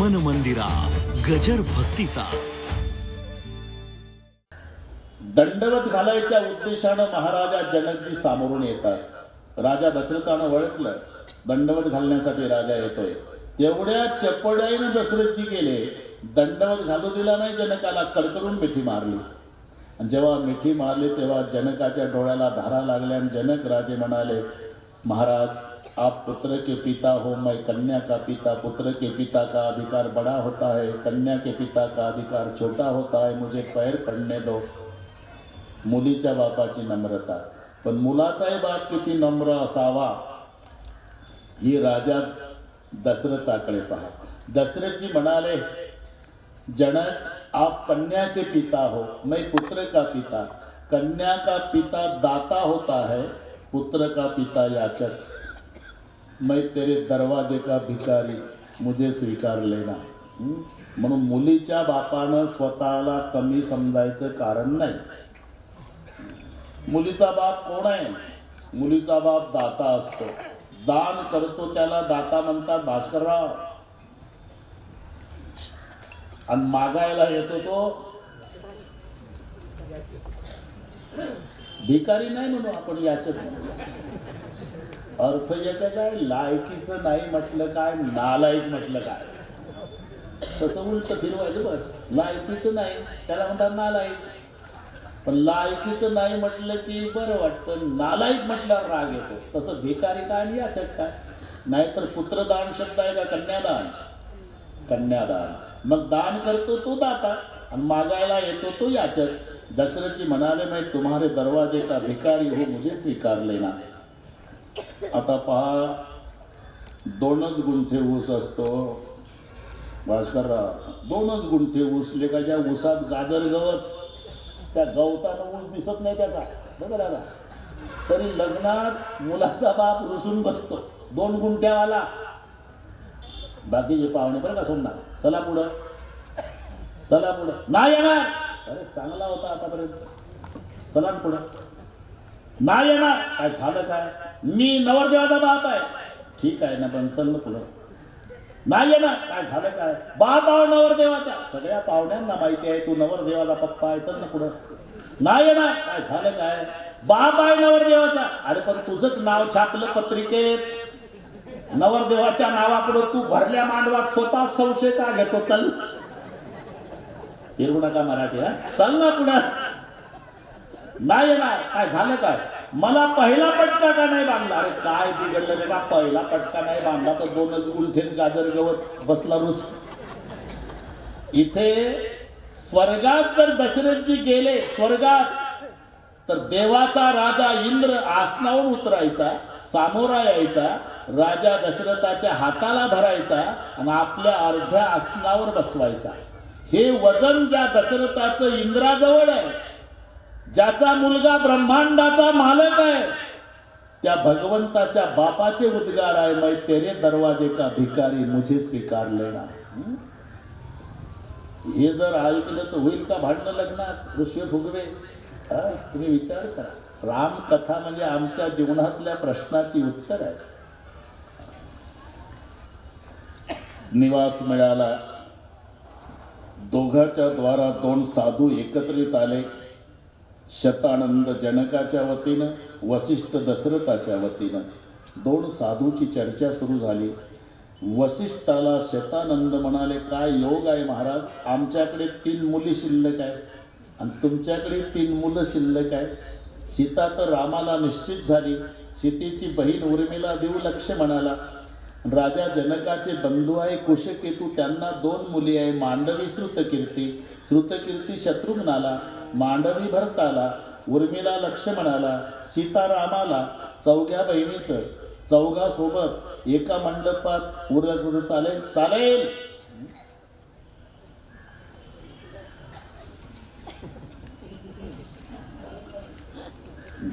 मन मंदिरा गजर भक्तीचा. दंडवत घालायच्या उद्देशानं महाराजा जनकजी सामोरून येतात. राजा दशरथानं ओळखलं दंडवत घालण्यासाठी राजा येतोय. तेवढ्या चपड्याईनं दशरथजी गेले, दंडवत घालू दिला नाही जनकाला, कडकडून मिठी मारली. आणि जेव्हा मिठी मारली तेव्हा जनकाच्या डोळ्याला धारा लागल्या. आणि जनक राजे म्हणाले, महाराज आप पुत्र के पिता हो, मैं कन्या का पिता. पुत्र के पिता का अधिकार बड़ा होता है, कन्या के पिता का अधिकार छोटा होता है. मुझे पैर पडने दो. मुलीच्या बापाची नम्रता, पण मुलाचाही बाप किती नम्र असावा ही राजा दशरथाकडे पहा. दशरथजी म्हणाले, जनक आप कन्या के पिता हो, मैं पुत्र का पिता. कन्या का पिता दाता होता है, पुत्र का पिता याचक. मैं तेरे दरवाजे का भिकारी, मुझे स्वीकार लेना. म्हणून मुलीच्या बापानं स्वतःला कमी समजायचं कारण नाही. मुलीचा बाप कोण आहे? मुलीचा बाप दाता असतो. दान करतो त्याला दाता म्हणतात भास्करराव. आणि मागायला येतो तो भिकारी नाही म्हणू आपण, याचक म्हणू. अर्थ एकच आहे. लायकीचं नाही म्हटलं काय, नालायक म्हटलं काय. तसं उलट फिरवायचं बस. लायकीचं नाही त्याला म्हणतात नालायक. पण लायकीचं नाही म्हटलं की बरं वाटतं, नालायक म्हटल्यावर राग येतो. तसं भिकारी काय आणि याचक काय. नाहीतर पुत्रदान शब्द आहे का कन्यादान? कन्यादान. मग दान करतो तो दाता आणि मागायला येतो तो याचक. दशरथजी म्हणाले, मैं तुम्हारे दरवाजे का भिकारी हो, मुझे स्वीकार लेना. आता पहा, 2 गुंठे ऊस असतो भास्करराव. 2 गुंठे ऊस का ज्या ऊसात गाजर गवत, त्या गवतानं ऊस दिसत नाही त्याचा, बघा दादा. तरी लग्नात मुलाचा बाप रुसून बसतो 2 गुंठ्यावाला. बाकीचे पाहुणे बरं का सोडणार, चला पुढं चला पुढं. नाही येणार. अरे चांगला होता आतापर्यंत, चला पुढं. नाही येणार. काय झालं काय? मी नवरदेवाचा बाप आहे. ठीक आहे ना, पण चल ना पुढं. नाही येणार. काय झालं काय? बाप आहो नवरदेवाचा. सगळ्या पाहुण्यांना माहिती आहे तू नवरदेवाचा पप्पा आहे, चल ना पुढं. नाही येणार. काय झालं काय? बाप आहे नवरदेवाचा. अरे पण तुझंच नाव छापलं पत्रिकेत, नवरदेवाच्या नावापुढं तू भरल्या मांडवात स्वतः संशय का घेतो? चल फिरवू नका मराठी, हा चल ना पुढं. नाही येणार. काय झालं काय? मला पहिला पटका का नाही बांधला? अरे काय बिघडलं रे का? पहिला पटका नाही बांधला तर 2 गुंठे गाजर गवत बसला रुस. इथे स्वर्गात जर दशरथजी गेले स्वर्गात, तर देवाचा राजा इंद्र आसनावरून उतरायचा, सामोरा यायचा, राजा दशरथाच्या हाताला धरायचा आणि आपल्या अर्ध्या आसनावर बसवायचा. हे वजन ज्या दशरथाचं इंद्राजवळ आहे, ज्याचा मुलगा ब्रह्मांडाचा मालक आहे, त्या भगवंताच्या बापाचे उद्गार आहे, मैं तेरे दरवाजे का भिकारी, मुझे स्वीकार लेना. हे जर ऐकलं तर होईल का भांडणं लग्नात? ऋषी फुगवे. तुम्ही विचार करा. रामकथा म्हणजे आमच्या जीवनातल्या प्रश्नाची उत्तर आहे. निवास मिळाला. दोघाच्या द्वारा 2 साधू एकत्रित आले. शतानंद जनकाच्या वतीनं, वसिष्ठ दशरथाच्या वतीनं. 2 साधूची चर्चा सुरू झाली. वसिष्ठाला शतानंद म्हणाले, काय योग आहे महाराज, आमच्याकडे 3 मुली शिल्लक आहे आणि तुमच्याकडे 3 मुलं शिल्लक आहे. सीता तर रामाला निश्चित झाली, सीतेची बहीण उर्मिला देऊ लक्ष्मणाला. राजा जनकाचे बंधू आहे कुशकेतू, त्यांना 2 मुली आहे, मांडवी श्रुतकीर्ती, श्रुतकीर्ती शत्रुघ्नाला, मांडवी भरताला, उर्मिला लक्ष्मणाला, सीता रामाला. 4 बहिणीचं 4 सोबत एका मंडपात उरलं चालेल? चालेल.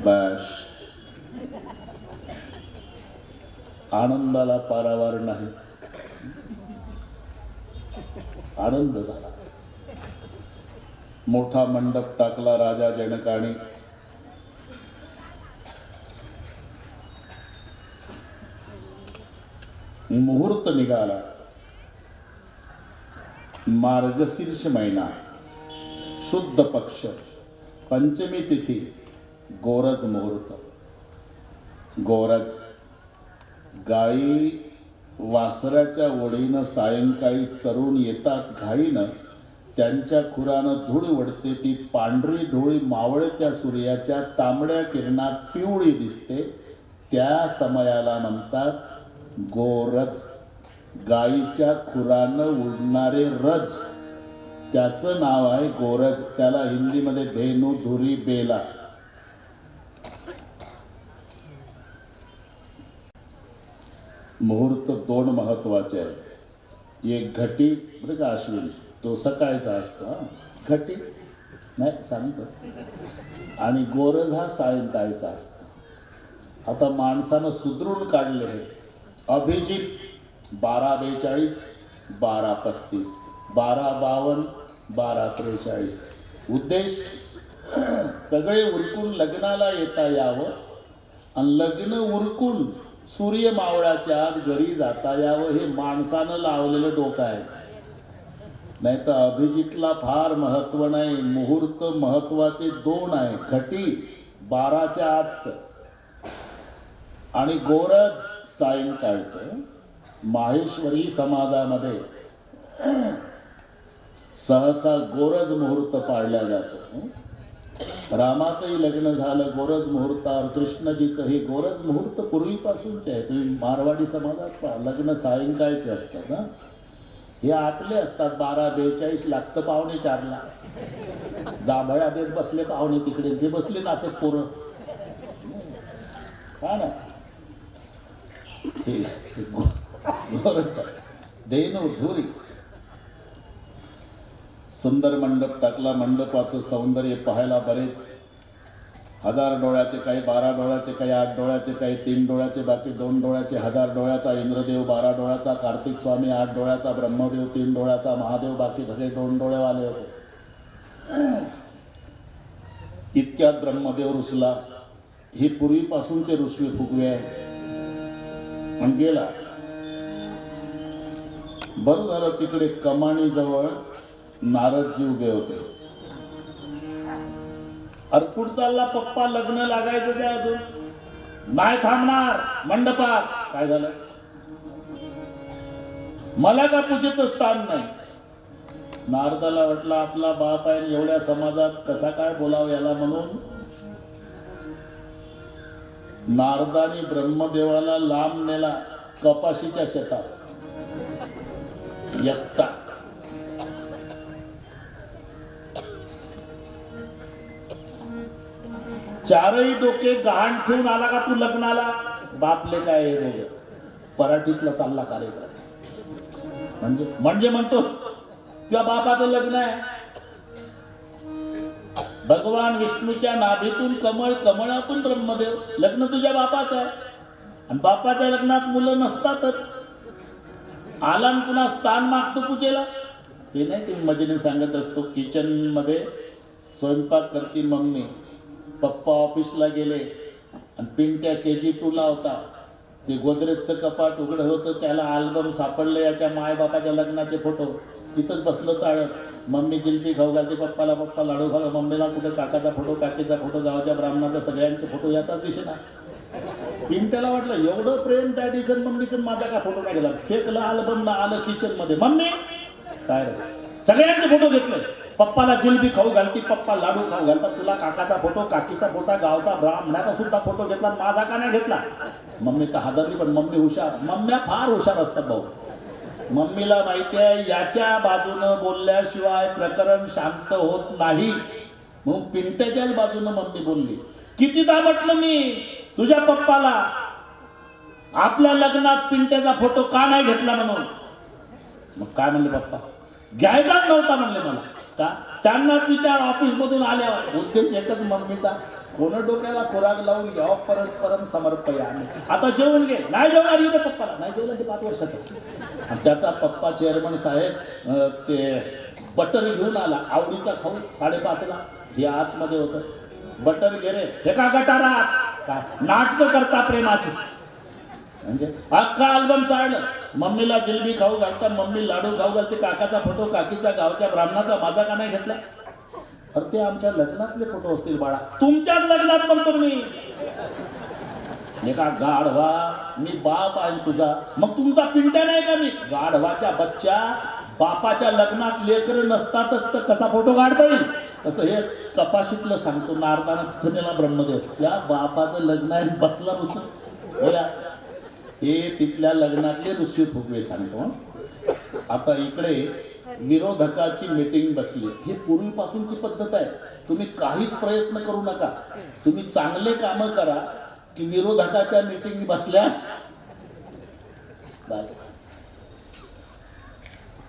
बस. आनंदाला पारावार नाही. आनंद झाला. मोठा मंडप टाकला राजा जनकाने. मुहूर्त निघाला. मार्गशीर्ष महिना, शुद्ध पक्ष, पंचमी तिथी, गोरज मुहूर्त. गोरज गाई वासराच्या ओढीनं सायंकाळी चरून येतात घाईनं, त्यांच्या खुरानं धूळ उडते, ती पांढरी धूळ मावळत्या सूर्याच्या तांबड्या किरणात पिवळी दिसते, त्या समयाला म्हणतात गोरज. गाईच्या खुरानं उडणारे रज, त्याचं नाव आहे गोरज. त्याला हिंदीमध्ये धेनू, धुरी, बेला. मुहूर्त दोन महत्वाचे आहेत. एक घटी, बरं का अश्विन, तो सकाळचा असतो, घटी नाही सांगतो, आणि गोरज हा सायंकाळचा असतो. आता माणसानं सुधरून काढले हे. अभिजित 12:42, 12:35, 12:52, 12:43. उद्देश सगळे उरकून लग्नाला येता यावं आणि लग्न उरकून सूर्य मावळाच्या आत घरी जाता यावं, हे माणसानं लावलेलं डोकं आहे. नाही तर अभिजितला फार महत्व नाही. मुहूर्त महत्वाचे दोन आहे, घटी 12च्या आतचं आणि गोरज सायंकाळचं. माहेश्वरी समाजामध्ये सहसा गोरज मुहूर्त पाळला जातो. रामाचंही लग्न झालं गोरज मुहूर्तावर, कृष्णजीचं हे गोरज मुहूर्त पूर्वीपासूनचे आहे. तुम्ही मारवाडी समाजात पहा, लग्न सायंकाळचे असतात. ना हे आपले असतात. 12:42 लागतं 3:45ला. जांभळ्या देत बसले पाहुणे तिकडे, ते बसले नाचत पोरं, हा ना. हे गोरज धेनू, धुरी. सुंदर मंडप टाकला. मंडपाचं सौंदर्य पाहायला बरेच 1000 डोळ्याचे, काही 12 डोळ्याचे, काही 8 डोळ्याचे, काही 3 डोळ्याचे, बाकी 2 डोळ्याचे. 1000 डोळ्याचा इंद्रदेव, 12 डोळ्याचा कार्तिक स्वामी, 8 डोळ्याचा ब्रह्मदेव, 3 डोळ्याचा महादेव, बाकी सगळे 2 डोळेवाले होते. इतक्यात ब्रह्मदेव रुसला. हे पूर्वीपासूनचे रुसवे फुगवे आहे आणि गेला. बरं झालं तिकडे कमानीजवळ नारदजी उभे होते. अरपूट चालला पप्पा, लग्न लागायचं ते अजून नाही थांबणार मंडपात. काय झालं? मला का पूजेचं स्थान नाही? नारदाला वाटलं आपला बाप आहे, एवढ्या समाजात कसा काय बोलावं याला, म्हणून नारदाने ब्रह्मदेवाला लांब नेला कपाशीच्या शेतात एकटा. चारही डोके गहाण ठेवून आला का तू लग्नाला? बापले काय हे दोघे पराठीतला चालला कार्यक्रम. म्हणजे म्हणतोस किंवा बापाचं लग्न आहे. भगवान विष्णूच्या नाभीतून कमळ, कमळातून ब्रह्मदेव. लग्न तुझ्या बापाचं आहे आणि बापाच्या लग्नात मुलं नसतातच. आला आणि पुन्हा स्थान मागतो पूजेला. ते नाही की मजेने सांगत असतो, किचन मध्ये स्वयंपाक करती मम्मी, पप्पा ऑफिसला गेले आणि पिंट्या KG2 ला होता. ते गोदरेजचं कपाट उघडं होतं, त्याला अल्बम सापडलं याच्या मायबापाच्या लग्नाचे फोटो. तिथंच बसलं चाळत. मम्मी जिलबी खाऊ घालते पप्पाला, पप्पा लाडू खाला मम्मीला. कुठे काकाचा फोटो, काकीचा फोटो, गावाच्या ब्राह्मणाचा, सगळ्यांचे फोटो. याचा विषय ना. पिंट्याला वाटलं एवढं प्रेम डॅडीचं मम्मीचं, माझा का फोटो नाही गेला. फेकलं अल्बम ना, आलं किचन मध्ये. मम्मी काय रे, सगळ्यांचे फोटो घेतले. पप्पाला जिलबी खाऊ घालती, पप्पा लाडू खाऊ घालतात. तुला काकाचा फोटो, काकीचा फोटो, गावचा ब्राह्मणाचा सुद्धा फोटो घेतला, माझा का नाही घेतला? मम्मी तर हादरली. पण मम्मी हुशार. मम्म्या फार हुशार असतात भाऊ. मम्मीला माहिती आहे याच्या बाजूनं बोलल्याशिवाय प्रकरण शांत होत नाही. म्हणून पिंट्याच्याच बाजूनं मम्मी बोलली. कितीदा म्हटलं मी तुझ्या पप्पाला आपल्या लग्नात पिंट्याचा फोटो का नाही घेतला म्हणून. मग काय म्हणले पप्पा? घ्यायचाच नव्हता म्हणले मला. का? त्यांनाच विचार ऑफिसमधून आल्यावर. उद्देश एकच मम्मीचा, कोण डोक्याला खुराक लावून घ्यावं, परस्परम समर्पयामी. आता जेवण घे. नाही जेवणार इथे पप्पाला. नाही जेवलं ते 5 वर्षाचं. आणि त्याचा पप्पा चेअरमन साहेब ते बटर घेऊन आला, आवडीचा खाऊ 5:30ला. हे आतमध्ये होतं. बटर घे रे. हे का गटारात काय नाटकं करता प्रेमाची? म्हणजे अख्खा अल्बम चाललं. मम्मीला जिलबी खाऊ घालता, मम्मी लाडू खाऊ घालते, काकाचा फोटो, काकीचा गावच्या ब्राह्मणाचा, माझा का नाही घेतला? अरे ते आमच्या लग्नातले फोटो असतील बाळा. तुमच्याच लग्नात म्हणतो मी. का गाढवा, मी बाप आहे तुझा, मग तुमचा पिंट्या नाही का मी? गाढवाच्या बच्चा, बापाच्या लग्नात लेकर नसतातच तर कसा फोटो काढता येईल? तसं हे कपाशीतलं सांगतो, नारदानं तिथं नेला ब्रह्मदेव, या बापाचं लग्न आहे, बसला ऋषी होया. हे तिथल्या लग्नातले ऋषी फुगवे सांगतो. आता इकडे विरोधकाची मीटिंग बसली. ही पूर्वीपासूनची पद्धत आहे. तुम्ही काहीच प्रयत्न करू नका, तुम्ही चांगले कामं करा की विरोधकाच्या मीटिंग बसल्यास बस.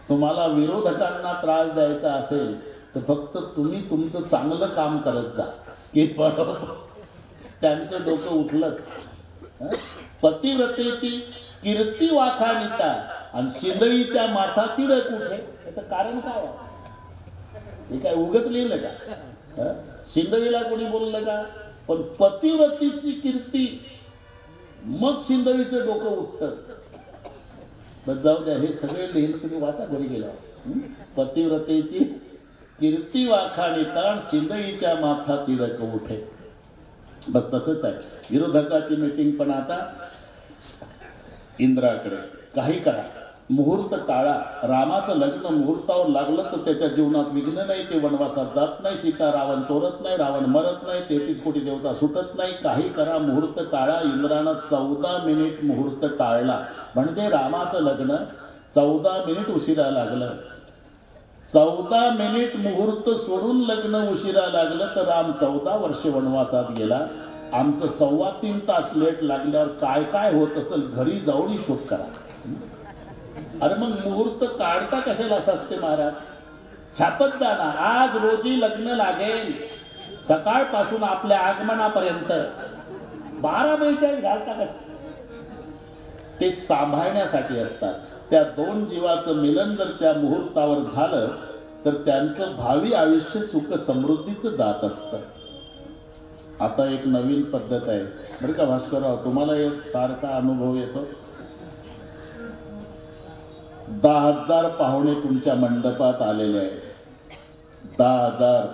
तुम्हाला विरोधकांना त्रास द्यायचा असेल तर फक्त तुम्ही तुमचं चांगलं काम करत जा की बरोबर त्यांचं डोकं उठलंच. पतिव्रतेची कीर्ती वाखाणिता आणि शिंदळीच्या माथा तिडक उठे. याचं कारण काय आहे? हे काय उगच लिहिलं का? शिंदळीला कोणी बोललं का? पण पतिव्रतेची कीर्ती, मग शिंदळीचं डोकं उठतं. बस जाऊ द्या, हे सगळे लिहिलं तुम्ही वाचा घरी गेल्यावर. पतिव्रतेची कीर्ती वाखाणिता आणि शिंदळीच्या माथा तिडक उठे. बस तसंच आहे विरोधकाची मीटिंग. पण आता इंद्राकडे काही करा, मुहूर्त टाळा. रामाचं लग्न मुहूर्तावर लागलं तर त्याच्या जीवनात विघ्न नाही, ते वनवासात जात नाही, सीता रावण चोरत नाही, रावण मरत नाही, 33 कोटी देवता सुटत नाही. काही करा, मुहूर्त टाळा. इंद्रानं 14 मिनिट मुहूर्त टाळला. म्हणजे रामाचं लग्न 14 मिनिट उशिरा लागलं. 14 मिनिट मुहूर्त सोडून लग्न उशिरा लागलं तर राम 14 वर्षे वनवासात गेला. आमचं 3.25 तास लेट लागल्यावर काय काय होत असेल घरी जाऊन हिशोब करा. अरे मग मुहूर्त काढता कशाला सस्ते महाराज? छापत जाना, आज रोजी लग्न लागेल, सकाळपासून आपल्या आगमनापर्यंत 12:42 घालता कसं? ते सांभाळण्यासाठी असतात. त्या दोन जीवाचं मिलन जर त्या मुहूर्तावर झालं तर त्यांचं भावी आयुष्य सुख समृद्धीचं जात असतं. आता एक नवीन पद्धत आहे बरं का भास्करराव, तुम्हाला एक सारखा अनुभव येतो. 10,000 पाहुणे तुमच्या मंडपात आलेले आहेत. 10,000.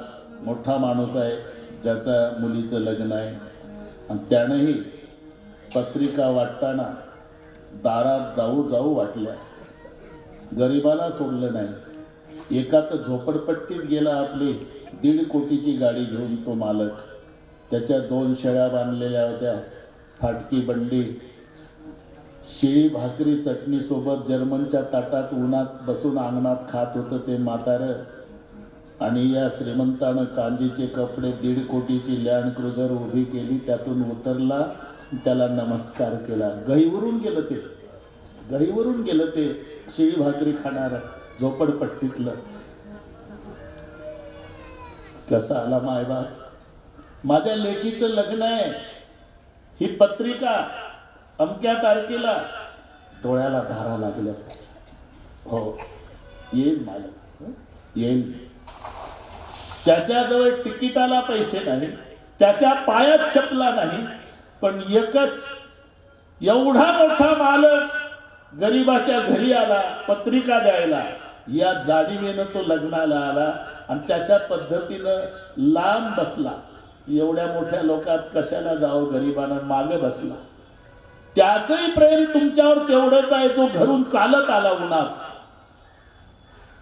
मोठा माणूस आहे ज्याच्या मुलीचं लग्न आहे आणि त्यानंही पत्रिका वाटताना दारात जाऊ जाऊ वाटल्या. गरिबाला सोडलं नाही. एका तर झोपडपट्टीत गेला आपली 1.5 कोटीची गाडी घेऊन तो मालक. त्याच्या 2 शेळ्या बांधलेल्या होत्या, फाटकी बंडी, शिळी भाकरी चटणीसोबत जर्मनच्या ताटात उन्हात बसून अंगणात खात होतं ते म्हातारं. आणि या श्रीमंतानं कांजीचे कपडे 1.5 कोटीची लँड क्रुझर उभी केली, त्यातून उतरला, त्याला नमस्कार केला. गहीवरून गेलं ते, गहीवरून गेलं ते शिळी भाकरी खाणारं झोपडपट्टीतलं. कसा आला मायबाप? माझ्या लेकीचं लग्न आहे, ही पत्रिका अमक्या तारखेला. डोळ्याला धारा लागल्या. हो येईल मालक, येईल. त्याच्याजवळ तिकिटाला पैसे नाही, त्याच्या पायात चपला नाही, पण एकच एवढा मोठा मालक गरीबाच्या घरी आला पत्रिका द्यायला. या जाणीवेनं तो लग्नाला आला आणि त्याच्या पद्धतीनं लांब बसला. एवढ्या मोठ्या लोकात कशाला जावं, गरीबानं मागे बसला. त्याचंही प्रेम तुमच्यावर तेवढंच आहे जो घरून चालत आला उन्हात.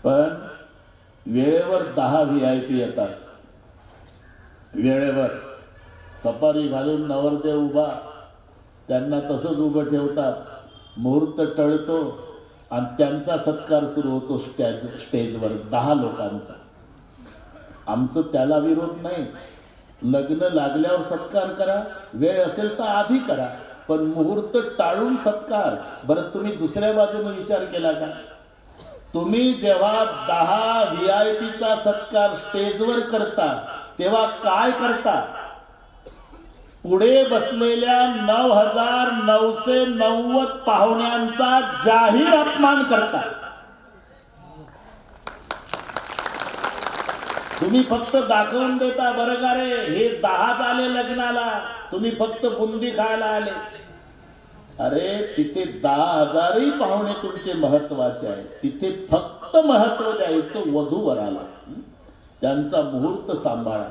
पण वेळेवर 10 VIP येतात. वेळेवर सफारी घालून नवरदेव उभा, त्यांना तसंच उभं ठेवतात. मुहूर्त टळतो आणि त्यांचा सत्कार सुरू होतो स्टेजवर 10 लोकांचा. आमचं त्याला विरोध नाही. लग्न लागल्यावर सत्कार करा, वेळ असेल तर आधी करा, पण मुहूर्त टाळून सत्कार. बरं तुम्ही दुसऱ्या बाजूने विचार केला का? तुम्ही जेव्हा 10 VIPचा सत्कार स्टेजवर करता तेव्हा काय करता? पुढे बसलेल्या 9,990 पाहुण्यांचा जाहीर अपमान करता. तुम्ही फक्त दाखवून देता, बरं का रे हे 10 आले लग्नाला, तुम्ही फक्त बुंदी खायला आले. अरे तिथे 10,000ही पाहुणे तुमचे महत्वाचे आहे. तिथे फक्त महत्व द्यायचं वधूवराला. त्यांचा मुहूर्त सांभाळा.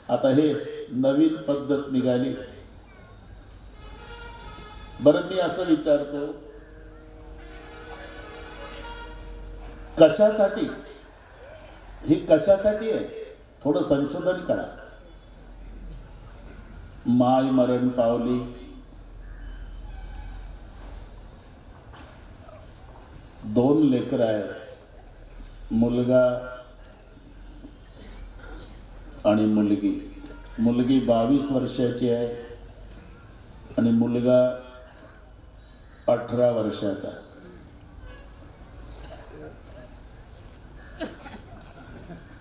आता हे नवीन पद्धत निघाली. बरं मी असं विचारतो, कशासाठी ही कशासाठी आहे? थोडं संशोधन करा. माय मरण पावली, दोन लेकर आहे, मुलगा आणि मुलगी. मुलगी 22 वर्षाची आहे आणि मुलगा 18 वर्षाचा.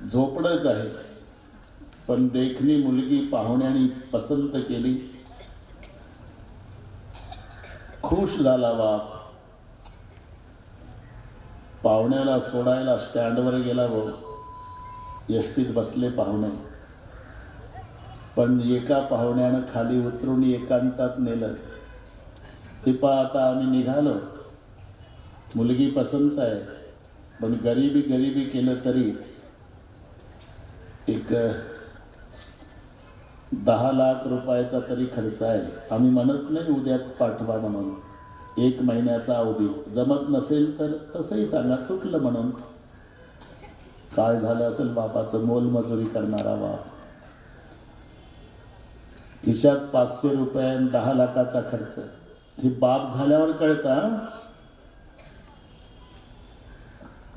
झोपडच आहे, पण देखणी मुलगी पाहुण्याने पसंत केली. खुश झाला बाप. पाहुण्याला सोडायला स्टँडवर गेला. भाऊ एसटीत बसले पाहुणे, पण एका पाहुण्यानं खाली उतरून एकांतात नेलं. ते आता आम्ही निघालो, मुलगी पसंत आहे, पण गरिबी केलं तरी एक 10 लाख रुपयाचा तरी खर्च आहे. आम्ही म्हणत नाही उद्याच पाठवा म्हणून, 1 महिन्याचा अवधी. जमत नसेल तर तसंही सांगा, तुटलं म्हणून. काय झालं असेल बापाचं, मोलमजुरी करणारा बाप. खिशात 500 रुपये आणि 10 लाखाचा खर्च. हे बाप झाल्यावर कळतं.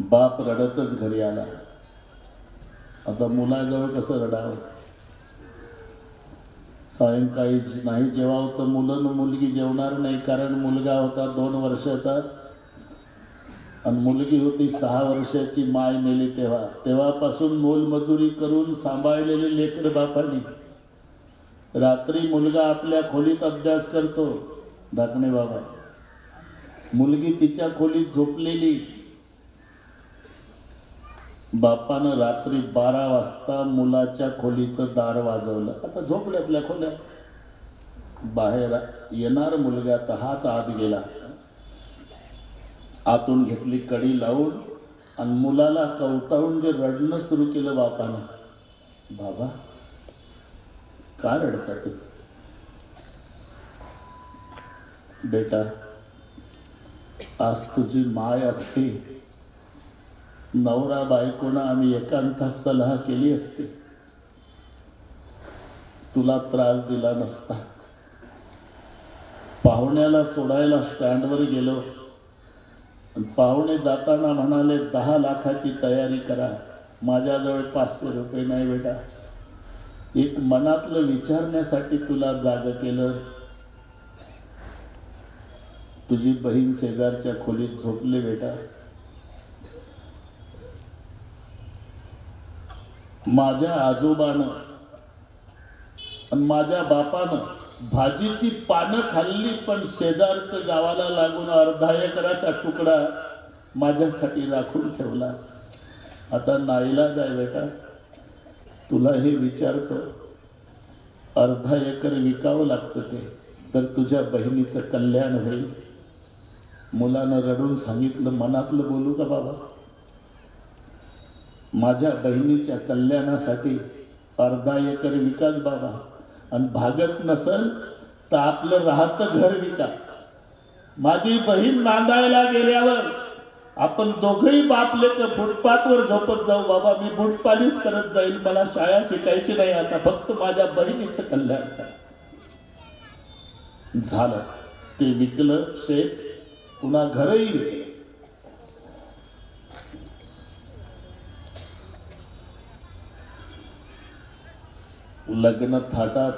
बाप रडतच घरी आला. आता मुलाजवळ कसं रडावं? सायंकाळी नाही जेवावं तर मुलगी जेवणार नाही, कारण मुलगा होता 2 वर्षाचा आणि मुलगी होती 6 वर्षाची. माय मेली तेव्हापासून मोलमजुरी करून सांभाळलेले लेकर बापाने. रात्री मुलगा आपल्या खोलीत अभ्यास करतो, धाकणे बाबा. मुलगी तिच्या खोलीत झोपलेली. बापानं रात्री 12 वाजता मुलाच्या खोलीचं दार वाजवलं. आता झोपल्यातल्या खोल्या, बाहेर येणार मुलगा तर हाच आत गेला. आतून घेतली कडी लावून आणि मुलाला कवटाळून जे रडणं सुरू केलं बापानं. बाबा का रडता तू? बेटा, आज तुझी माय असती, नवरा बायकोनं आम्ही एकांतात सलाह केली असती, तुला त्रास दिला नसता. पाहुण्याला सोडायला स्टँडवर गेलो, पाहुणे जाताना म्हणाले 10 लाखाची तयारी करा. माझ्याजवळ 500 रुपये नाही बेटा. एक मनातलं विचारण्यासाठी तुला जाग केलं. तुझी बहीण शेजारच्या खोलीत झोपले बेटा. माझ्या आजोबानं आणि माझ्या बापानं भाजीची पानं खाल्ली, पण शेजारचं गावाला लागून अर्धा एकराचा तुकडा माझ्यासाठी राखून ठेवला. आता नाईलाज आहे बेटा. तुला हे विचारतो, अर्धा एकर विकावं लागतं ते, तर तुझ्या बहिणीचं कल्याण होईल. मुलानं रडून सांगितलं, मनातलं बोलू का बाबा? माझ्या बहिणीच्या कल्याणासाठी अर्धा एकर विकाच बाबा, आणि भागत नसल तर आपलं राहतं घर विका. माझी बहीण नांदायला गेल्यावर आपण दोघंही बापले तर फुटपाथवर झोपत जाऊ बाबा. मी बुटपालीच करत जाईल, मला शाळा शिकायची नाही आता, फक्त माझ्या बहिणीचं कल्याण करा. झालं ते विकलं शेत, पुन्हा घरही विकलं. लग्न थाटात.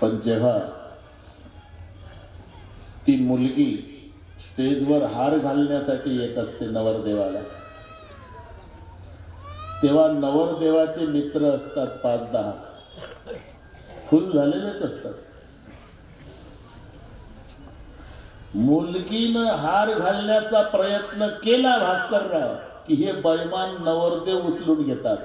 पण जेव्हा ती मुलगी स्टेजवर हार घालण्यासाठी येत असते नवरदेवाला, तेव्हा नवरदेवाचे मित्र असतात 5-10, फुल झालेलेच असतात. मुलगीनं हार घालण्याचा प्रयत्न केला भास्करराव की हे बैमान नवरदेव उचलून घेतात.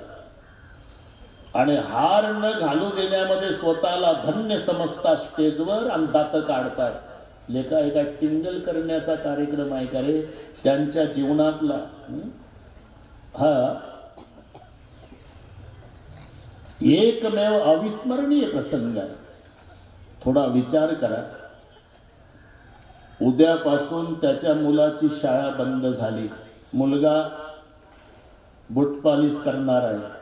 आणि हार न घालू देण्यामध्ये स्वतःला धन्य समजता स्टेजवर आणि दात काढतात लेखा एका टिंगल करण्याचा कार्यक्रम आहे का रे त्यांच्या जीवनातला हा एकमेव अविस्मरणीय प्रसंग आहे. थोडा विचार करा. उद्यापासून त्याच्या मुलाची शाळा बंद झाली. मुलगा बुटपालिश करणार आहे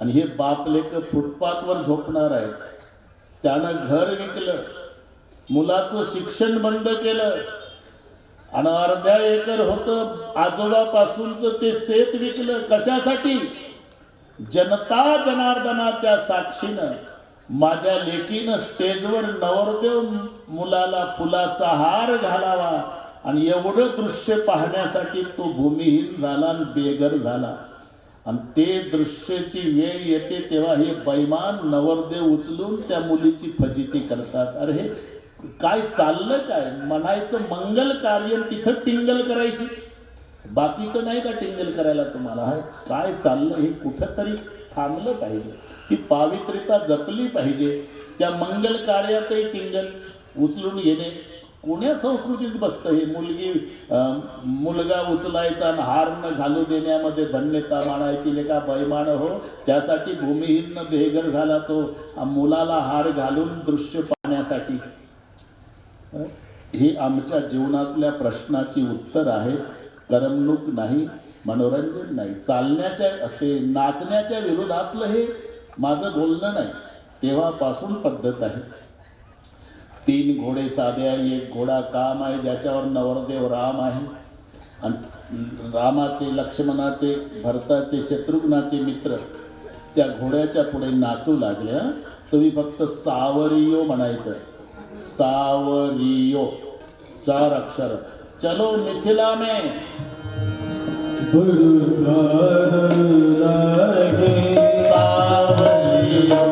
आणि हे बाप लेक फुटपाथवर झोपणार आहे. त्यानं घर विकलं, मुलाचं शिक्षण बंद केलं आणि अर्ध्या एकर होतं आजोबापासूनचं ते शेत विकलं. कशासाठी? जनता जनार्दनाच्या साक्षीनं माझ्या लेकीनं स्टेजवर नवरदेव मुलाला फुलाचा हार घालावा आणि एवढं दृश्य पाहण्यासाठी तो भूमिहीन झाला आणि बेघर झाला. आणि ते दृश्याची वेळ येते तेव्हा हे बैमान नवरदेव उचलून त्या मुलीची फजिती करतात. अरे हे काय चाललं काय? म्हणायचं मंगल कार्य तिथं टिंगल करायची. बाकीचं नाही का टिंगल करायला तुम्हाला? हा काय चाललं हे कुठंतरी थांबलं पाहिजे. ती पावित्र्यता जपली पाहिजे. त्या मंगल कार्यातही टिंगल उचलून येणे कोण्या संस्कृतीत बसतं हे? मुलगा उचलायचा आणि हार न घालू देण्यामध्ये धन्यता मानायची लेखा बैमान हो. त्यासाठी भूमिहीन बेघर झाला तो मुलाला हार घालून दृश्य पाहण्यासाठी. ही आमच्या जीवनातल्या प्रश्नाची उत्तर आहेत. करमणूक नाही, मनोरंजन नाही. चालण्याच्या ते नाचण्याच्या विरोधातलं हे माझं बोलणं नाही. तेव्हापासून पद्धत आहे. 3 घोडे साधे आहे, 1 घोडा काम आहे ज्याच्यावर नवरदेव राम आहे आणि रामाचे, लक्ष्मणाचे, भरताचे, शत्रुघ्नाचे मित्र त्या घोड्याच्या पुढे नाचू लागले. हां तुम्ही फक्त सावरियो म्हणायचं. सावरियो 4 अक्षर. चलो मिथिला में सावरियो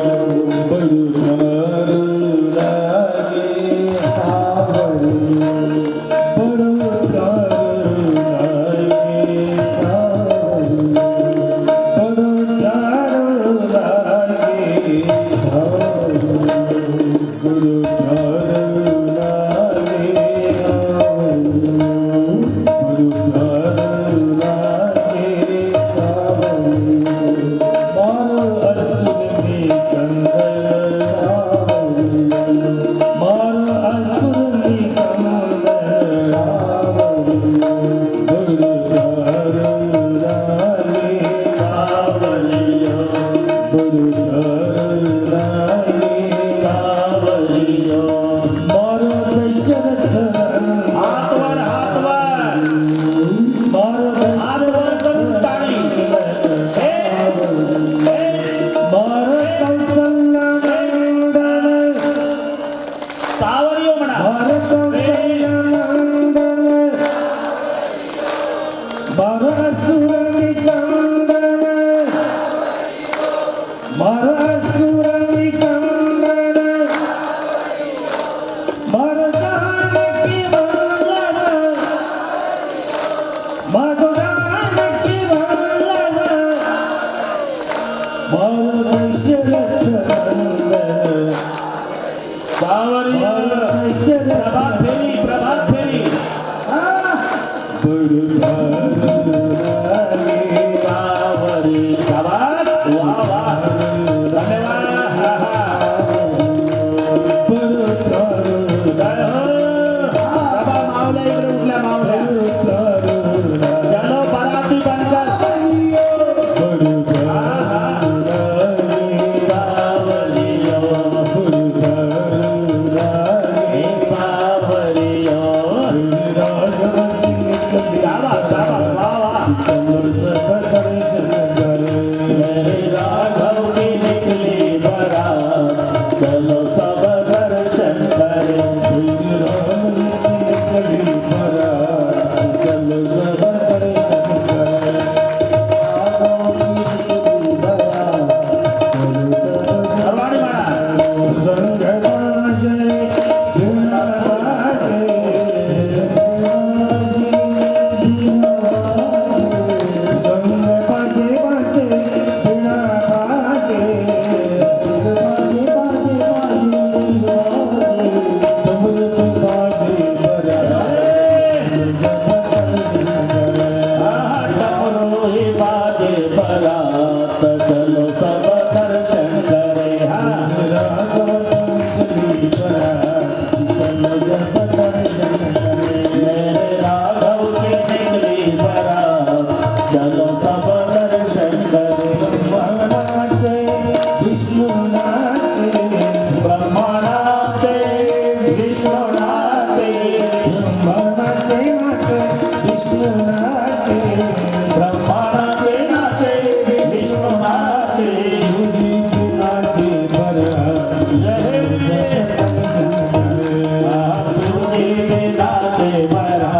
नाचे बरा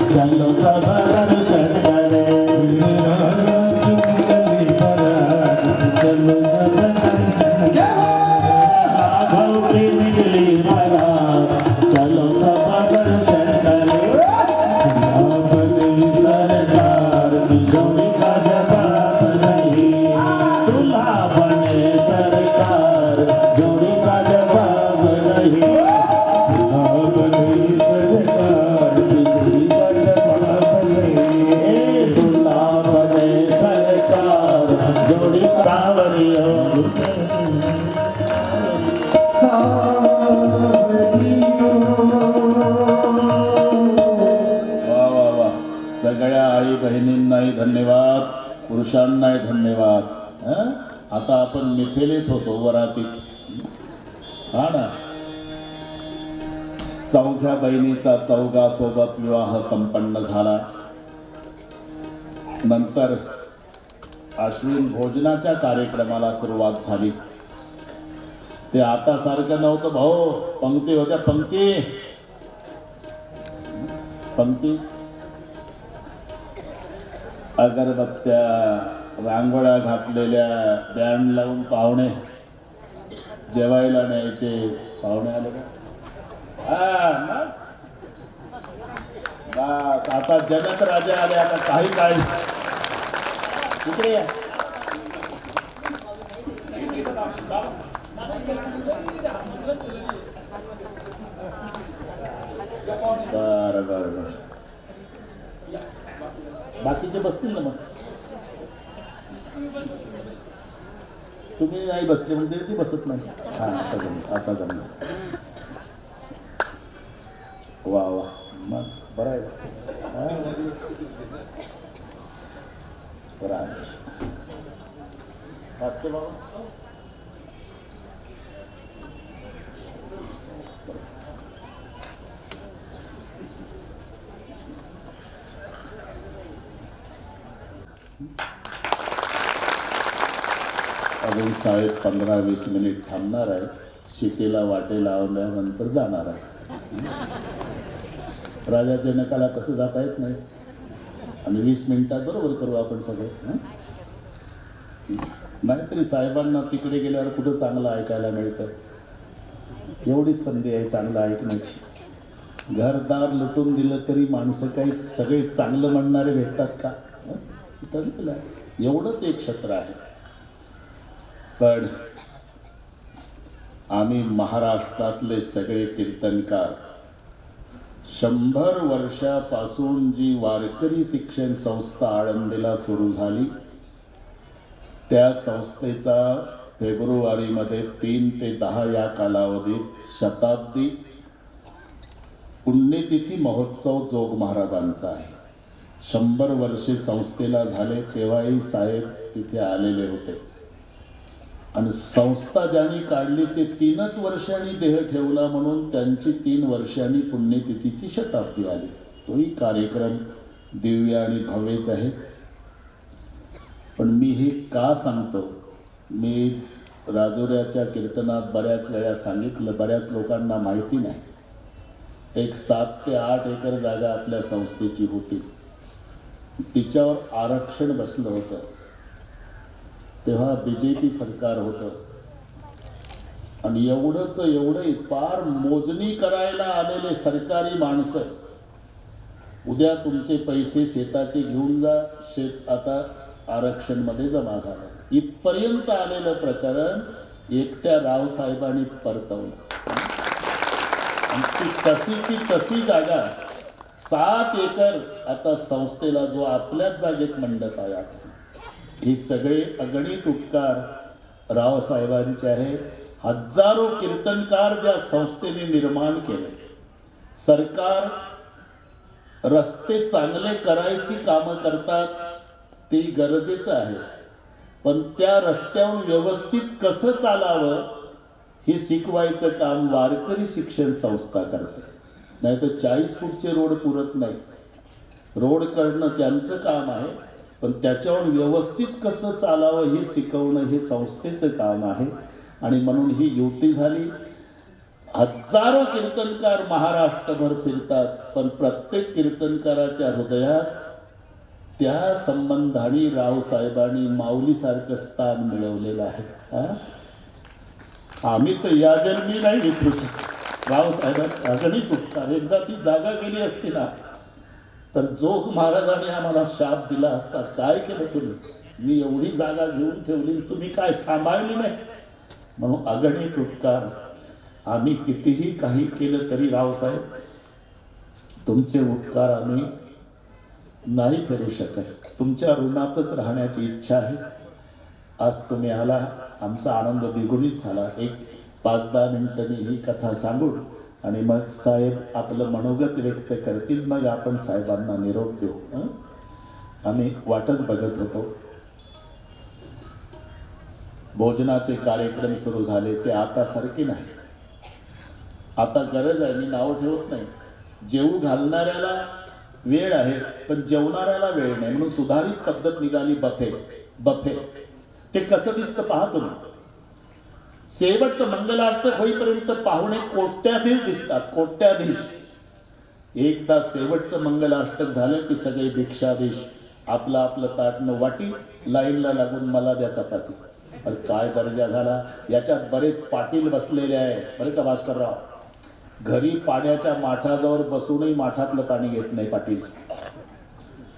चलो सब दर्शन करे चलो सब दर्शन राघव की निकली बरा चलो सब दर्शन करे अपनी सरकार की जोड़ी का जवाब नहीं दूल्हा बने सरकार जोड़ी का जवाब नहीं अपनी सरकार की जोड़ी का जवाब नहीं दूल्हा बने सरकार जोड़ी का सावरियो सगळ्या आई बहिणींनाही धन्यवाद पुरुषांनाही धन्यवाद हं? आता आपण मिथिलेत होतो वरातीत हा ना चौघ्या बहिणीचा चौघासोबत विवाह संपन्न झाला नंतर अश्विन भोजनाच्या कार्यक्रमाला सुरुवात झाली ते आता सारखं नव्हतं भाऊ पंक्ती होत्या पंक्ती अगरबत्त्या रांगोळ्या घातलेल्या बँड लावून पाहुणे जेवायला न्यायचे पाहुणे आले का बस आता जनक राजा आले आता काही काळजी इकडे या बरं बाकीचे बसतील ना मग तुम्ही नाही बसले म्हणजे ती बसत नाही हा आता जमलं वा मग बरं आहे बरं आहे वाचते बाबा अजून साहेब 15-20 मिनिट थांबणार आहे शीतेला वाटे लावल्यानंतर जाणार आहे राजा जनकाला तसं जाता येत नाही आणि 20 मिनिटात बरोबर करू आपण सगळे नाहीतरी साहेबांना तिकडे गेल्यावर कुठं चांगलं ऐकायला मिळतं एवढीच संधी आहे चांगलं ऐकण्याची घरदार लुटून दिलं तरी माणसं काही सगळे चांगलं म्हणणारे भेटतात का एवढंच एक क्षेत्र आहे पण आम्ही महाराष्ट्रातले सगळे कीर्तनकार 100 वर्षापासून जी वारकरी शिक्षण संस्था आळंदीला सुरू झाली त्या संस्थेचा फेब्रुवारीमध्ये 3 ते 10 या कालावधीत शताब्दी पुण्यतिथी महोत्सव जोग महाराजांचा आहे 100 वर्षे संस्थेला झाले तेव्हाही साहेब तिथे आलेले होते आणि संस्था ज्यांनी काढली ते 3च वर्षांनी देह ठेवला म्हणून त्यांची 3 वर्षांनी पुण्यतिथीची शताब्दी आली तोही कार्यक्रम दिव्य आणि भव्यच आहे पण मी हे का सांगतो मी राजुऱ्याच्या कीर्तनात बऱ्याच वेळा सांगितलं बऱ्याच लोकांना माहिती नाही एक 7 ते 8 एकर जागा आपल्या संस्थेची होती तिच्यावर आरक्षण बसलं होतं तेव्हा BJP सरकार होतं आणि एवढं पार मोजणी करायला आलेले सरकारी माणसं उद्या तुमचे पैसे शेताचे घेऊन जा शेत आता आरक्षणमध्ये जमा झालं इथपर्यंत आलेलं प्रकरण एकट्या रावसाहेबांनी परतवलं आणि ती तशीची तशी जागा 7 एकर आता संस्थेला जो आपल्याच जागेत मंडप आहे आता हे सगळे अगणित उपकार रावसाहेबांचे आहे हजारो कीर्तनकार ज्या संस्थेने निर्माण केले सरकार रस्ते चांगले करायची कामं करतात ते गरजेचं आहे पण त्या रस्त्यावर व्यवस्थित कसं चालावं हे शिकवायचं काम वारकरी शिक्षण संस्था करते नाहीतर 40 फूटचे रोड पुरत नाही रोड करणं त्यांचं काम आहे पण त्याच्यावर व्यवस्थित कसं चालावं हे शिकवणं हे संस्थेचं काम आहे आणि म्हणून ही युती झाली हजारो कीर्तनकार महाराष्ट्रभर फिरतात, पण प्रत्येक कीर्तनकाराच्या हृदयात त्या संबंधाने रावसाहेबांनी माऊलीसारखं स्थान मिळवलेलं आहे. आम्ही तर या जन्मी नाही विसरू शकत रावसाहेबांची अगणित उपकार. एकदा ती जागा गेली असती ना तर जोग महाराजांनी आम्हाला शाप दिला असता, काय केलं तुम्ही, मी एवढी जागा घेऊन ठेवली, तुम्ही काय सांभाळली नाही. म्हणून अगणित उपकार. आम्ही कितीही काही केलं तरी रावसाहेब तुमचे उपकार आम्ही नाही फेडू शकत. तुमच्या ऋणातच राहण्याची इच्छा आहे. आज तुम्ही आला, आमचा आनंद द्विगुणित झाला. एक 5-10 मिनिटं मी ही कथा सांगून आणि मग साहेब आपलं मनोगत व्यक्त करतील, मग आपण साहेबांना निरोप देऊ. आम्ही वाटच बघत होतो. भोजनाचे कार्यक्रम सुरू झाले, ते आता सारखे नाही. आता गरज आहे, मी नावं ठेवत नाही, जेवू घालणाऱ्याला वेळ आहे पण जेवणाऱ्याला वेळ नाही, म्हणून सुधारित पद्धत निघाली बफे. ते कसं दिसतं पहा तुम्ही. शेवटचं मंगलाष्टक होईपर्यंत पाहुणे कोट्याधीश दिसतात, कोट्याधीश. एकदा शेवटचं मंगलाष्टक झालं की सगळे भिक्षाधीश. आपलं आपलं ताटणं वाटी, लाईनला लागून मला द्या चपाती. अरे काय दर्जा झाला. याच्यात बरेच पाटील बसलेले आहे बरं का भास्करराव. घरी पाण्याच्या माठाजवळ बसूनही माठातलं पाणी घेत नाही पाटील,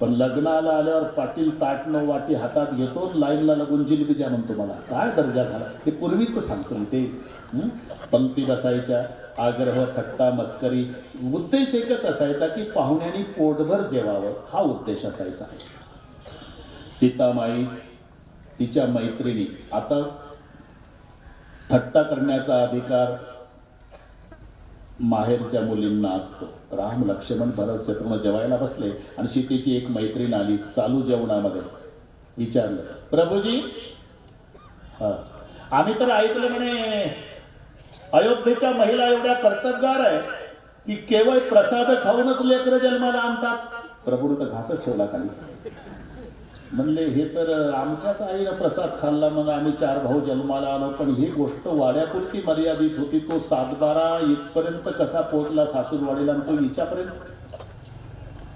पण लग्नाला आल्यावर पाटील ताटणं वाटी हातात घेतो, लाईनला लागून जिलबी द्या म्हणतो. मला काय दर्जा झाला. हे पूर्वीचं सांगतो मी ते. पंक्ती बसायच्या, आग्रह, थट्टा, मस्करी. उद्देश एकच असायचा की पाहुण्यांनी पोटभर जेवावं, हा उद्देश असायचा. सीतामाई तिच्या मैत्रिणी, आता थट्टा करण्याचा अधिकार माहेरच्या मुलींना असतो. राम, लक्ष्मण, भरत, शत्रुघ्न जेवायला बसले आणि सीतेची एक मैत्रीण आली चालू जेवणामध्ये. विचारलं, प्रभूजी, आम्ही तर ऐकलं म्हणे अयोध्येच्या महिला एवढ्या कर्तबगार आहे की केवळ प्रसाद खाऊनच लेकरं जन्माला आणतात. प्रभूने तर घासच ठेवला खाली. म्हणले, हे तर आमच्याच आईनं प्रसाद खाल्ला, मग आम्ही 4 भाऊ जन्माला आलो, पण ही गोष्ट वाड्यापुरती मर्यादित होती. तो 7-12 इथपर्यंत कसा पोहोचला सासूरवाडीला आणि तो हिच्यापर्यंत.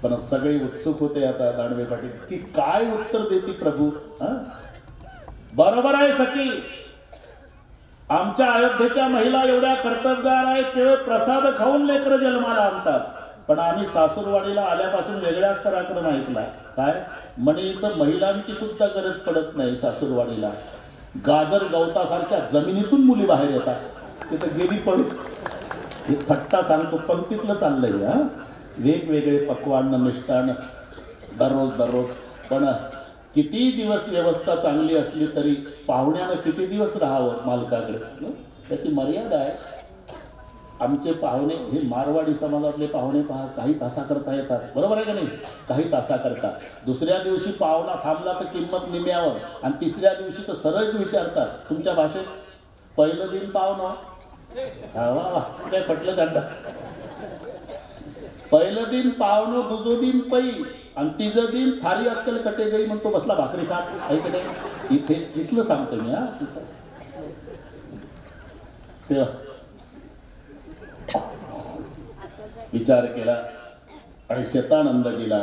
पण सगळे उत्सुक होते आता दानवे पाटील की काय उत्तर देते प्रभू. बरोबर आहे सखी, आमच्या अयोध्येच्या महिला एवढ्या कर्तबगार आहेत, केवळ प्रसाद खाऊन लेकरं जन्माला आणतात, पण आम्ही सासूरवाडीला आल्यापासून वेगळाच पराक्रम ऐकला. काय म्हणे, इथं महिलांची सुद्धा गरज पडत नाही सासूरवाडीला. गाजर गवतासारख्या जमिनीतून मुली बाहेर येतात. तिथं गेली पण हे थट्टा सांगतो, पंक्तीतलं चाललंय. वेगवेगळे पक्वान्न, मिष्टान्न दररोज. पण किती दिवस व्यवस्था चांगली असली तरी पाहुण्यानं किती दिवस राहावं मालकाकडे, त्याची मर्यादा आहे. आमचे पाहुणे हे मारवाडी समाजातले पाहुणे पहा, काही तासाकरता येतात, बरोबर आहे का नाही, काही तासाकरता. दुसऱ्या दिवशी पाहुणा थांबला तर किंमत निम्यावर, आणि तिसऱ्या दिवशी तर सरळच विचारतात तुमच्या भाषेत, पहिलं दिन पाहुणं. हा वा वा, काय पटलं त्यांना. पहिलं दिन पाहुणं, दुसरं दिन पै, आणि तिचं दिन थारी अक्कल कटे गई म्हणतो बसला भाकरी खात. ऐकले इथलं सांगतो मी. तेव्हा विचार केला आणि शतानंदजीला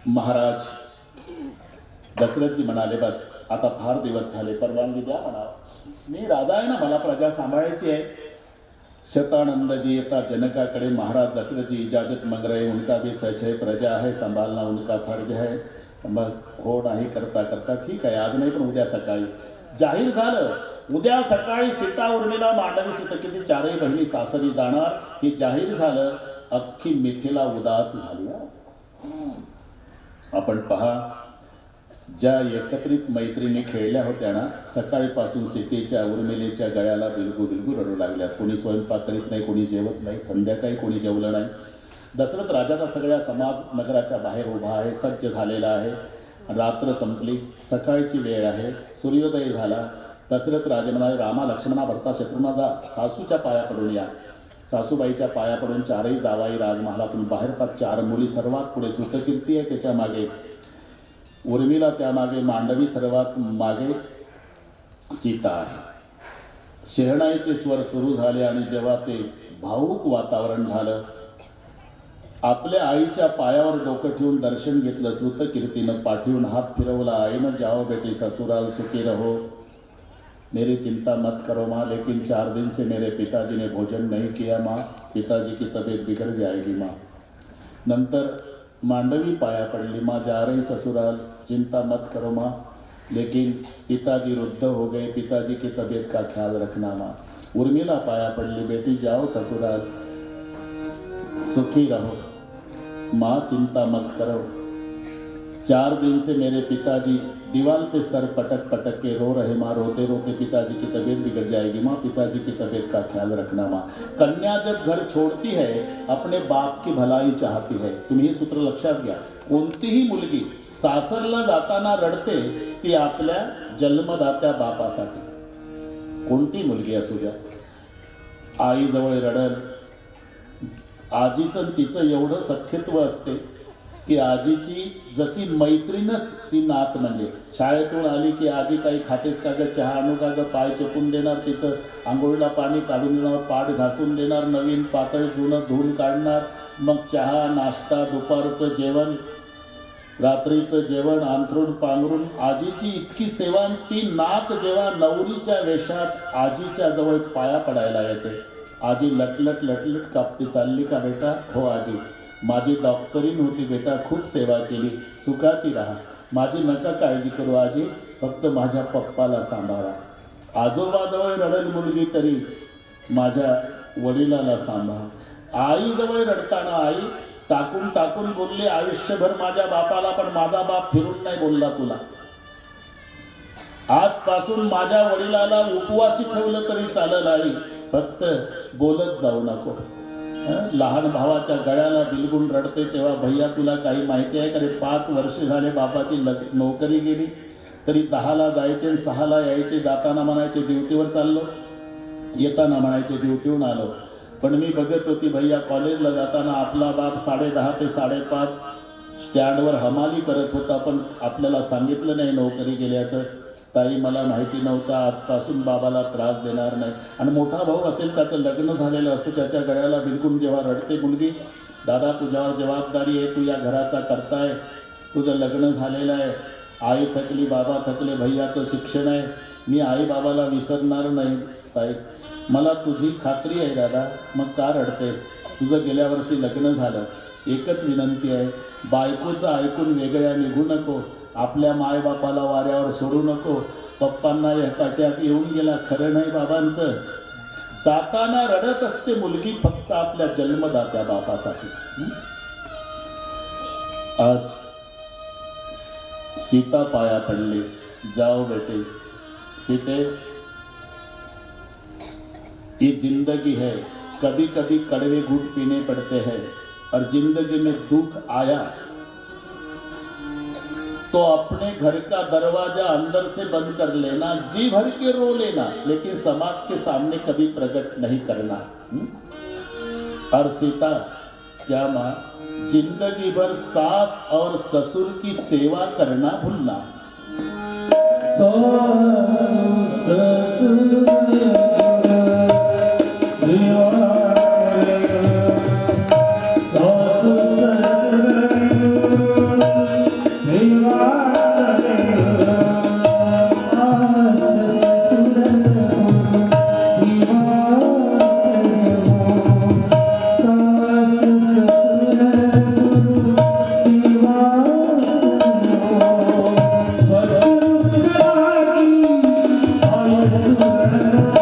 महाराज दशरथजी म्हणाले, बस आता फार दिवस झाले, परवानगी द्या म्हणा, मी राजा आहे ना, मला प्रजा सांभाळायची आहे. शतानंदजी येतात जनकाकडे, महाराज दशरथजी इजाजत मांग रहे, उनका भी सच है, प्रजा है, संभालना उनका फर्ज है. मग हो नाही करता ठीक आहे, आज नाही पण उद्या सकाळी. जाहीर झालं, उद्या सकाळी सीता, उर्मिला, मांडवी, सीतकिती 4ही बहिणी सासरी जाणार. हे जाहीर झालं, अख्खी मिथिला उदास झाली. आपण पहा, ज्या एकत्रित मैत्रिणी खेळल्या होत्या ना, सकाळीपासून सीतेच्या, उर्मिलेच्या गळ्याला बिलगू रडू लागल्या. कोणी स्वयंपाक करीत नाही, कोणी जेवत नाही, संध्याकाळी कोणी जेवलं नाही. दशरथ राजाचा सगळ्या समाज नगराच्या बाहेर उभा आहे, सज्ज झालेला आहे. रात्र संपली, सकाळची वेळ आहे, सूर्योदय झाला. दशरथ राजे म्हणाले, रामा, लक्ष्मणा, भरता, शत्रुघ्ना, जा सासूच्या पाया पडून या. सासूबाईच्या पाया पडून 4ही जावाई राजमहालातून बाहेर येतात. 4 मुली, सर्वात पुढे सुतकीर्ती आहे, त्याच्या मागे उर्मिला, त्यामागे मांडवी, सर्वात मागे सीता आहे. शहनाईचे स्वर सुरू झाले आणि जेव्हा ते भावुक वातावरण झालं, आपल्या आईच्या पायावर डोकं ठेवून दर्शन घेतलं. श्रुतकीर्तीनं पाठवून हात फिरवला. आईनं जाओ बेटी ससुराल सुखी रहो, मेरी चिंता मत करो माँ, लेकिन 4 दिन से मेरे पिताजी ने भोजन नहीं किया माँ, पिताजी की तबीयत बिगड़ जाएगी माँ. नंतर मांडवी पाया पडली. माँ जा रही ससुराल, चिंता मत करो माँ, लेकिन पिताजी वृद्ध हो गए, पिताजी की तबीयत का ख्याल रखना माँ. उर्मिला पाया पडली. बेटी जाओ ससुराल, सुखी रहो माँ, चिंता मत करो. 4 दिन से मेरे पिताजी दीवार पे सर पटक पटक के रो रहे माँ, रोते रोते पिताजी की तबीयत बिगड़ जाएगी माँ, पिताजी की तबीयत का ख्याल रखना माँ. कन्या जब घर छोड़ती है अपने बाप की भलाई चाहती है. तुम्ही हे सूत्र लक्षात घ्या. कोणतीही मुलगी सासरला जाताना रडते ती आपल्या जन्मदात्या बापासाठी. कोणती मुलगी असू द्या, आईजवळ रडल. आजीचं तिचं एवढं सख्यत्व असते की आजीची जशी मैत्रीणच ती नात. म्हणजे शाळेतून आली की आजी काही खातेच का ग, चहा आणू का ग, पाय चेपून देणार, तिचं आंघोळीला पाणी काढून देणार, पाठ घासून देणार, नवीन पातळ जुनं धुवून काढणार, मग चहा नाश्ता, दुपारचं जेवण, रात्रीचं जेवण, अंथरूण पांघरून आजीची इतकी सेवा. ती नात जेव्हा नवरीच्या वेशात आजीच्या जवळ पाया पडायला येते, आजी लटलट लटलट कापते. चालली का बेटा? हो आजी, माझी डॉक्टरीन होती बेटा, खूप सेवा केली, सुखाची राहा, माझी नका काळजी करू आजी, फक्त माझ्या पप्पाला सांभाळा. आजोबाजवळ रडल मुलगी तरी माझ्या वडिलाला सांभाळ. आईजवळ रडताना आई टाकून टाकून बोलली, आयुष्यभर माझ्या बापाला, पण माझा बाप फिरून नाही बोलला तुला. आजपासून माझ्या वडिलाला उपवासी ठेवलं तरी चालेल आई, फक्त बोलत जाऊ नको. लहान भावाच्या गळ्याला बिलगून रडते तेव्हा, भैया तुला काही माहिती आहे का रे, 5 वर्ष झाले बापाची नोकरी गेली तरी 10ला जायचे 6ला यायचे. जाताना म्हणायचे ड्युटीवर चाललो, येताना म्हणायचे ड्युटीहून आलो. पण मी बघत होती भैया, कॉलेजला जाताना आपला बाप 10:30 ते 5:30 स्टँडवर हमाली करत होता, पण आपल्याला सांगितलं नाही नोकरी गेल्याचं. ताई मला माहिती नव्हतं, आजपासून बाबाला त्रास देणार नाही. आणि मोठा भाऊ असेल, त्याचं लग्न झालेलं असतं, त्याच्या गळ्याला बिलकुल जेव्हा रडते मुलगी, दादा तुझ्यावर जबाबदारी आहे, तू या घराचा करताय, तुझं लग्न झालेलं आहे, आई थकली बाबा थकले, भैयाचं शिक्षण आहे, मी आई बाबाला विसरणार नाही. ताई मला तुझी खात्री आहे दादा, मग का रडतेस, तुझं गेल्या वर्षी लग्न झालं, एकच विनंती आहे, बायकोचं ऐकून वेगळ्या निघू नको, आपल्या मायबापाला वाऱ्यावर सोडू नको. पप्पांना अटॅक येऊन गेला, खरं नाही बाबांचं. जाताना रडत असते मुलगी फक्त आपल्या जन्मदात्या बापासाठी. आज सीता पाया पडले. जाओ बेटे सीते, ये जिंदगी है, कभी कभी कड़वे घूंट पीने पड़ते हैं, और जिंदगी में दुख आया तो अपने घर का दरवाजा अंदर से बंद कर लेना, जी भर के रो लेना, लेकिन समाज के सामने कभी प्रकट नहीं करना. और सीता क्या माँ, जिंदगी भर सास और ससुर की सेवा करना भूलना. Thank you.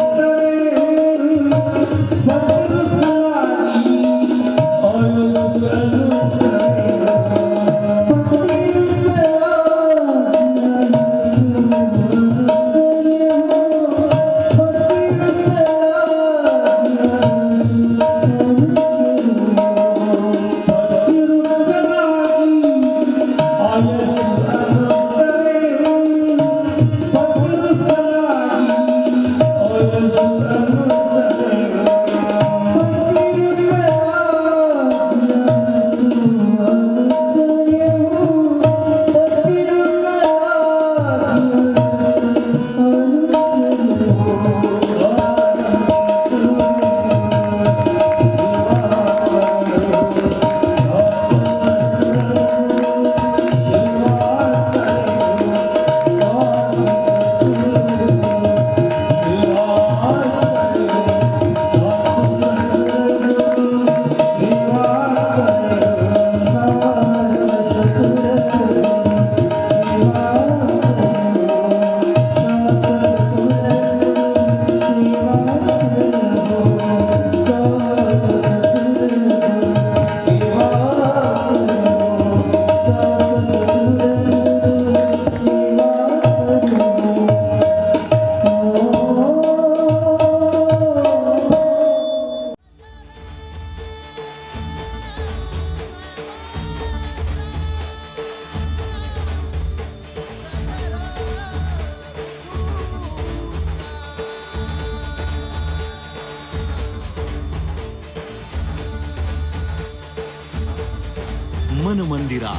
मन मंदिरा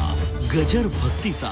गजर भक्तीचा